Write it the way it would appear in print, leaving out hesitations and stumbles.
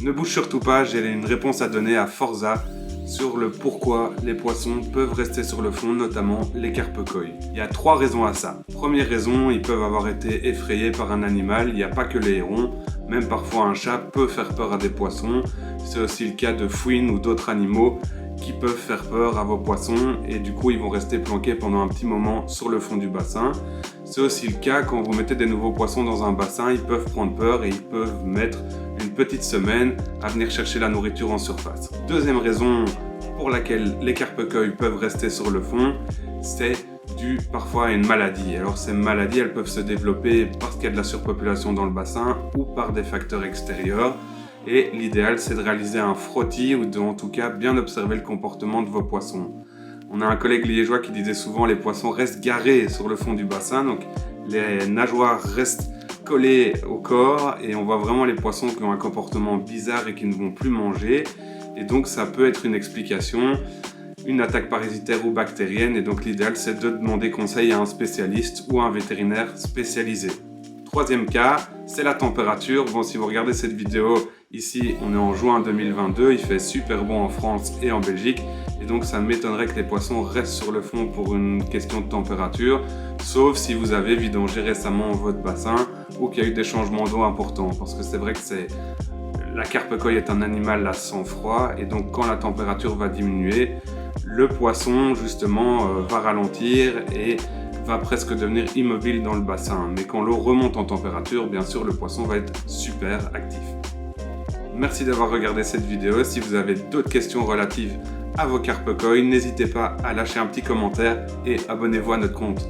Ne bouge surtout pas, j'ai une réponse à donner à Forza sur le pourquoi les poissons peuvent rester sur le fond, notamment les carpe-koi. Il y a 3 raisons à ça. Première raison, ils peuvent avoir été effrayés par un animal, il n'y a pas que les hérons, même parfois un chat peut faire peur à des poissons. C'est aussi le cas de fouines ou d'autres animaux qui peuvent faire peur à vos poissons et du coup ils vont rester planqués pendant un petit moment sur le fond du bassin. C'est aussi le cas quand vous mettez des nouveaux poissons dans un bassin, ils peuvent prendre peur et ils peuvent mettre une petite semaine à venir chercher la nourriture en surface. Deuxième raison pour laquelle les carpe-koi peuvent rester sur le fond, c'est dû parfois à une maladie. Alors ces maladies, elles peuvent se développer parce qu'il y a de la surpopulation dans le bassin ou par des facteurs extérieurs. Et l'idéal, c'est de réaliser un frottis ou en tout cas bien observer le comportement de vos poissons. On a un collègue liégeois qui disait souvent les poissons restent garés sur le fond du bassin, donc les nageoires restent collées au corps et on voit vraiment les poissons qui ont un comportement bizarre et qui ne vont plus manger. Et donc ça peut être une explication, une attaque parasitaire ou bactérienne, et donc l'idéal c'est de demander conseil à un spécialiste ou à un vétérinaire spécialisé. Troisième cas, c'est la température. Bon, si vous regardez cette vidéo, ici on est en juin 2022, il fait super bon en France et en Belgique, et donc ça m'étonnerait que les poissons restent sur le fond pour une question de température, sauf si vous avez vidangé récemment votre bassin ou qu'il y a eu des changements d'eau importants, parce que c'est vrai que la carpe-koi est un animal à sang froid, et donc quand la température va diminuer, le poisson justement va ralentir et va presque devenir immobile dans le bassin. Mais quand l'eau remonte en température, bien sûr, le poisson va être super actif. Merci d'avoir regardé cette vidéo. Si vous avez d'autres questions relatives à vos carpe-koi, n'hésitez pas à lâcher un petit commentaire et abonnez-vous à notre compte.